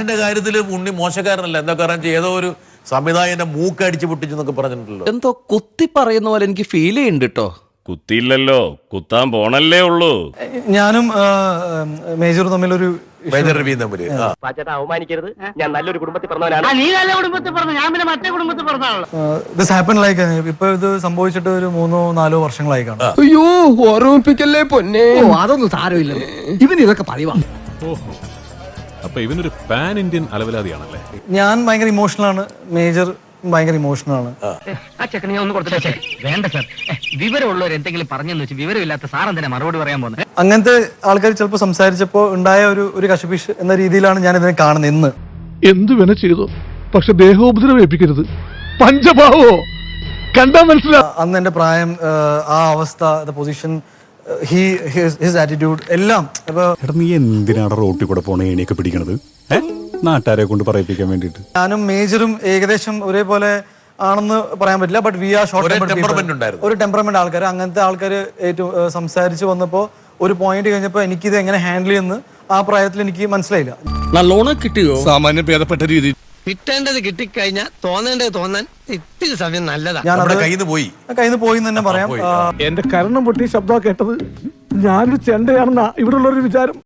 ന്റെ കാര്യത്തിൽ ഉണ്ണി മോശക്കാരനല്ല. എന്താ കാരണം ഏതോ ഒരു സംവിധായകന്റെ മൂക്ക് അടിച്ചു പൊട്ടിച്ചു എന്നൊക്കെ പറഞ്ഞിട്ടുള്ളൂ. എന്തോ കുത്തി പറയുന്ന പോലെ എനിക്ക് ഫീൽ ചെയ്യുന്നുണ്ട് കേട്ടോ. കുത്തിയില്ലല്ലോ, കുത്താൻ പോണല്ലേ ഉള്ളൂ. ഞാനും മേജറും തമ്മിലൊരു മേജർ രവിയും തമ്മില് അവമാനിക്കരുത്. ഞാൻ നല്ലൊരു കുടുംബത്തിൽ പറഞ്ഞവനാണ്. നീ നല്ല കുടുംബത്തിൽ പറഞ്ഞു, ഞാൻ പിന്നെ മറ്റേ കുടുംബത്തിൽ പറഞ്ഞാണല്ലോ. ദിസ് ഹാപ്പൻ ലൈക്ക് ഇപ്പൊ ഇത് സംഭവിച്ചിട്ട് ഒരു 3-4 വർഷങ്ങളായി കാണും. അയ്യോ ഓർമ്മിപ്പിക്കല്ലേ പൊന്നെ. അതൊന്നും സാരമില്ല, ഇവന് ഇതൊക്കെ പറയുവാ. ഓഹോ, അപ്പൊ ഇവനൊരു പാൻ ഇന്ത്യൻ അലവലാതിയാണല്ലേ. ഞാൻ ഭയങ്കര ഇമോഷണൽ ആണ്, മേജർ ഭയങ്കര ഇമോഷണൽ ആണ്. ആ ചെക്കനെ ഒന്ന് കൊടുത്തിട്ടേ. വേണ്ട സാർ, വിവരമുള്ളവർ എന്തെങ്കിലും പറഞ്ഞെന്ന് വെച്ച് വിവരമില്ലാത്ത സാർ എന്തിനാ മറുപടി പറയാൻ പോകുന്നത്? അങ്ങനത്തെ ആൾക്കാർ ചിലപ്പോൾ സംസാരിച്ചപ്പോൾ ഉണ്ടായ ഒരു കശപിശ് എന്ന രീതിയിലാണ് ഞാൻ ഇതിനെ കാണുന്നത്. ഇന്ന് എന്തു വേണ ചെയ്തു, പക്ഷെ ദേഹോപദ്രവം ഏൽപ്പിക്കരുത്. പഞ്ചഭാവോ കണ്ടാ മനസ്സിലാ. അന്ന് എന്റെ പ്രായം, ആ അവസ്ഥ, പൊസിഷൻ, ഹിസ് ആറ്റിറ്റ്യൂഡ് എല്ലാം. എടാ നീ എന്തിനാണ് റോട്ടിൽ കൂടെ പോണ ഏണിയൊക്കെ പിടിക്കണത്? നാട്ടുകാരെ കൊണ്ട് പറയിപ്പിക്കാൻ വേണ്ടിട്ട്. ഞാനും മേജറും ഏകദേശം ഒരേപോലെ ആണെന്ന് പറയാൻ പറ്റില്ല. ബട്ട് വി ആർ ഷോർട്ട് ഒരു ടെമ്പറമെന്റ് ആൾക്കാർ. അങ്ങനത്തെ ആൾക്കാർ ഏറ്റവും സംസാരിച്ച് വന്നപ്പോൾ ഒരു പോയിന്റ് കഴിഞ്ഞപ്പോൾ എനിക്കിത് എങ്ങനെ ഹാൻഡിൽ ചെയ്യുന്നു ആ പ്രായത്തിൽ എനിക്ക് മനസ്സിലായില്ല. നല്ലോണം കിട്ടിയോ? സാമാന്യം ഭേദപ്പെട്ട രീതി. കിട്ടേണ്ടത് കിട്ടിക്കഴിഞ്ഞാൽ തോന്നേണ്ടത് തോന്നാൻ ഇത്തിരി സമയം നല്ലതാ. ഞാൻ കയ്യിൽ നിന്ന് പോയി എന്ന് തന്നെ പറയാം. എന്റെ കരണം പൊട്ടി ശബ്ദം കേട്ടത് ഞാനൊരു ചെണ്ടയാണെന്നാ ഇവിടെ ഉള്ളൊരു വിചാരം.